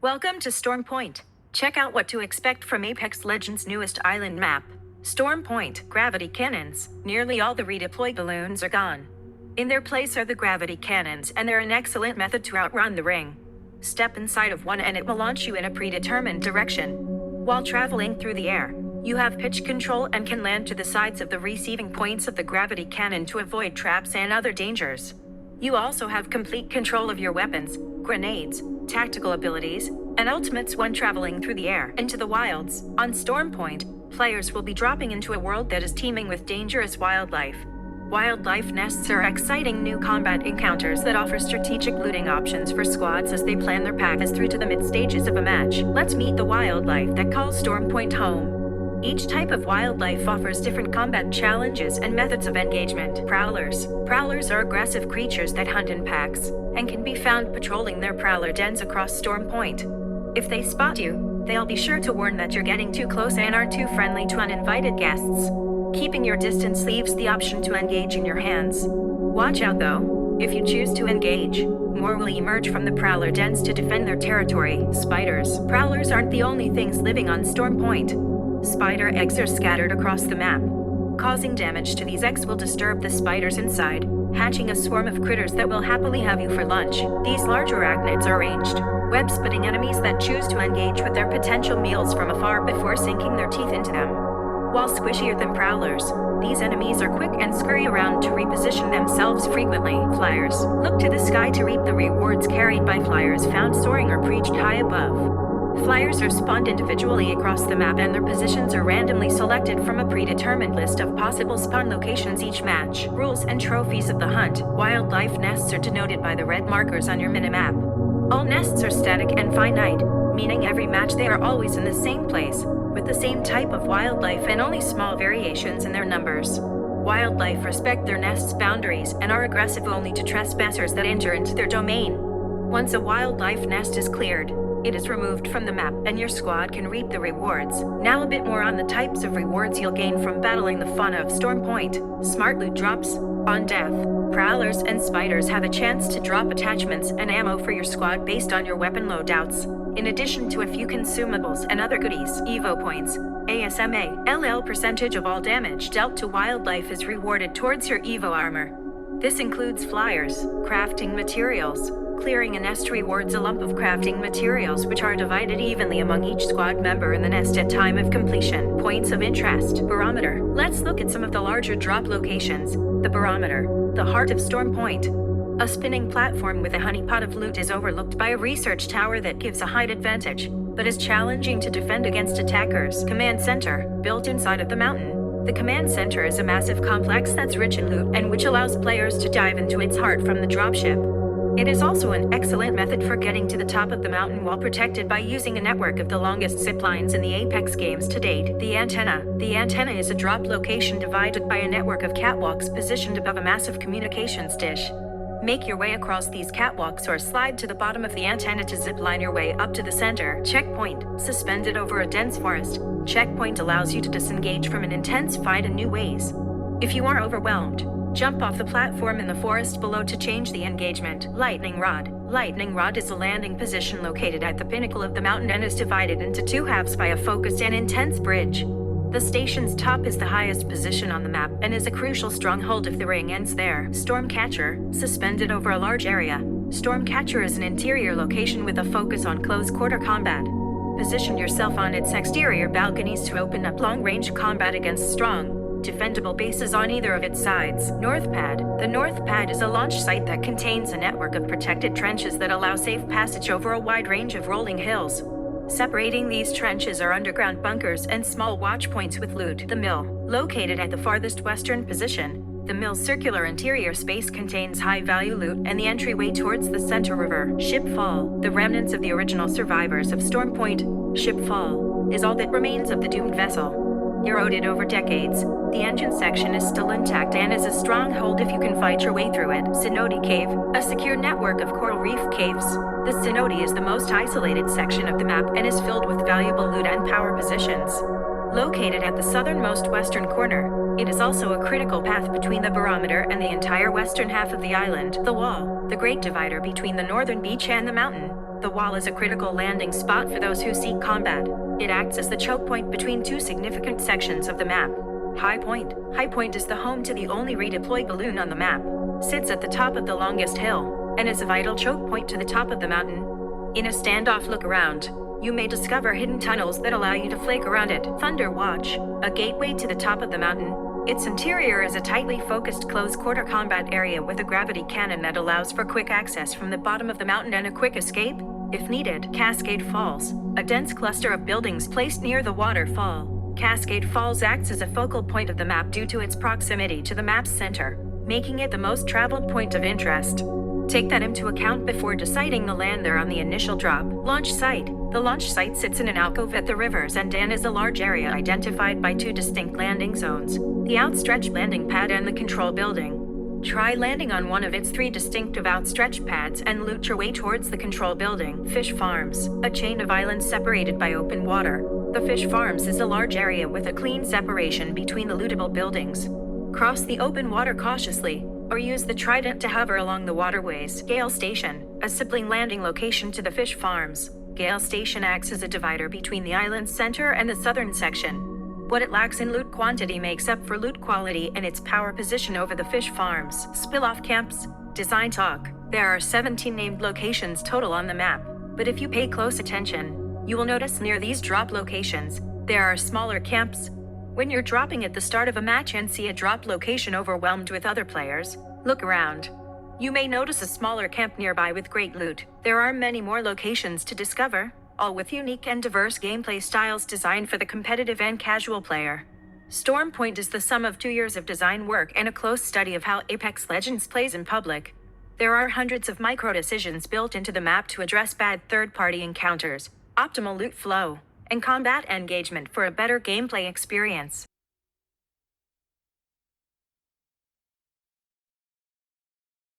Welcome to Storm Point. Check out what to expect from Apex Legends' newest island map. Storm Point, gravity cannons. Nearly all the redeploy balloons are gone. In their place are the gravity cannons, and they're an excellent method to outrun the ring. Step inside of one and it will launch you in a predetermined direction. While traveling through the air, you have pitch control and can land to the sides of the receiving points of the gravity cannon to avoid traps and other dangers. You also have complete control of your weapons, grenades, tactical abilities, and ultimates when traveling through the air. Into the wilds, on Storm Point, players will be dropping into a world that is teeming with dangerous wildlife. Wildlife nests are exciting new combat encounters that offer strategic looting options for squads as they plan their paths through to the mid-stages of a match. Let's meet the wildlife that calls Storm Point home. Each type of wildlife offers different combat challenges and methods of engagement. Prowlers. Prowlers are aggressive creatures that hunt in packs, and can be found patrolling their prowler dens across Storm Point. If they spot you, they'll be sure to warn that you're getting too close and are too friendly to uninvited guests. Keeping your distance leaves the option to engage in your hands. Watch out though. If you choose to engage, more will emerge from the prowler dens to defend their territory. Spiders. Prowlers aren't the only things living on Storm Point. Spider eggs are scattered across the map. Causing damage to these eggs will disturb the spiders inside, hatching a swarm of critters that will happily have you for lunch. These large arachnids are ranged, web-spitting enemies that choose to engage with their potential meals from afar before sinking their teeth into them. While squishier than prowlers, these enemies are quick and scurry around to reposition themselves frequently. Flyers. Look to the sky to reap the rewards carried by flyers found soaring or perched high above. Flyers are spawned individually across the map and their positions are randomly selected from a predetermined list of possible spawn locations each match. Rules and trophies of the hunt. Wildlife nests are denoted by the red markers on your minimap. All nests are static and finite, meaning every match they are always in the same place, with the same type of wildlife and only small variations in their numbers. Wildlife respect their nest's boundaries and are aggressive only to trespassers that enter into their domain. Once a wildlife nest is cleared, it is removed from the map and your squad can reap the rewards. Now a bit more on the types of rewards you'll gain from battling the fauna of Storm Point. Smart loot drops. On death, prowlers and spiders have a chance to drop attachments and ammo for your squad based on your weapon loadouts, in addition to a few consumables and other goodies. Evo points. ASMA. LL percentage of all damage dealt to wildlife is rewarded towards your Evo armor. This includes flyers, crafting materials. Clearing a nest rewards a lump of crafting materials which are divided evenly among each squad member in the nest at time of completion. Points of interest. Barometer. Let's look at some of the larger drop locations. The Barometer, the heart of Storm Point. A spinning platform with a honeypot of loot is overlooked by a research tower that gives a height advantage, but is challenging to defend against attackers. Command Center, built inside of the mountain. The Command Center is a massive complex that's rich in loot and which allows players to dive into its heart from the dropship. It is also an excellent method for getting to the top of the mountain while protected by using a network of the longest zip lines in the Apex games to date. The Antenna. The Antenna is a drop location divided by a network of catwalks positioned above a massive communications dish. Make your way across these catwalks or slide to the bottom of the antenna to zipline your way up to the center. Checkpoint. Suspended over a dense forest, Checkpoint allows you to disengage from an intense fight in new ways. If you are overwhelmed, jump off the platform in the forest below to change the engagement. Lightning Rod. Lightning Rod is a landing position located at the pinnacle of the mountain and is divided into two halves by a focused and intense bridge. The station's top is the highest position on the map and is a crucial stronghold if the ring ends there. Stormcatcher. Suspended over a large area, Stormcatcher is an interior location with a focus on close-quarter combat. Position yourself on its exterior balconies to open up long-range combat against strong, defendable bases on either of its sides. North Pad. The North Pad is a launch site that contains a network of protected trenches that allow safe passage over a wide range of rolling hills. Separating these trenches are underground bunkers and small watch points with loot. The Mill. Located at the farthest western position, the mill's circular interior space contains high-value loot and the entryway towards the Center River. Shipfall. The remnants of the original survivors of Storm Point. Shipfall is all that remains of the doomed vessel. Eroded over decades, the engine section is still intact and is a stronghold if you can fight your way through it. Cenote Cave, a secure network of coral reef caves. The Cenote is the most isolated section of the map and is filled with valuable loot and power positions. Located at the southernmost western corner, it is also a critical path between the Barometer and the entire western half of the island. The Wall, the great divider between the northern beach and the mountain. The wall is a critical landing spot for those who seek combat. It acts as the choke point between two significant sections of the map. High Point. High Point is the home to the only redeploy balloon on the map. Sits at the top of the longest hill, and is a vital choke point to the top of the mountain. In a standoff look around, you may discover hidden tunnels that allow you to flake around it. Thunder Watch, a gateway to the top of the mountain. Its interior is a tightly focused close-quarter combat area with a gravity cannon that allows for quick access from the bottom of the mountain and a quick escape, if needed. Cascade Falls, a dense cluster of buildings placed near the waterfall. Cascade Falls acts as a focal point of the map due to its proximity to the map's center, making it the most traveled point of interest. Take that into account before deciding to land there on the initial drop. Launch Site. The launch site sits in an alcove at the river's end and is a large area identified by two distinct landing zones, the outstretched landing pad and the control building. Try landing on one of its three distinctive outstretched pads and loot your way towards the control building. Fish Farms, a chain of islands separated by open water. The Fish Farms is a large area with a clean separation between the lootable buildings. Cross the open water cautiously, or use the trident to hover along the waterways. Gale Station, a sibling landing location to the Fish Farms. Gale Station acts as a divider between the island's center and the southern section. What it lacks in loot quantity makes up for loot quality and its power position over the Fish Farms. Spill-off Camps. Design Talk. There are 17 named locations total on the map, but if you pay close attention, you will notice near these drop locations, there are smaller camps. When you're dropping at the start of a match and see a drop location overwhelmed with other players, look around. You may notice a smaller camp nearby with great loot. There are many more locations to discover, all with unique and diverse gameplay styles designed for the competitive and casual player. Storm Point is the sum of 2 years of design work and a close study of how Apex Legends plays in public. There are hundreds of micro-decisions built into the map to address bad third-party encounters, optimal loot flow, and combat engagement for a better gameplay experience.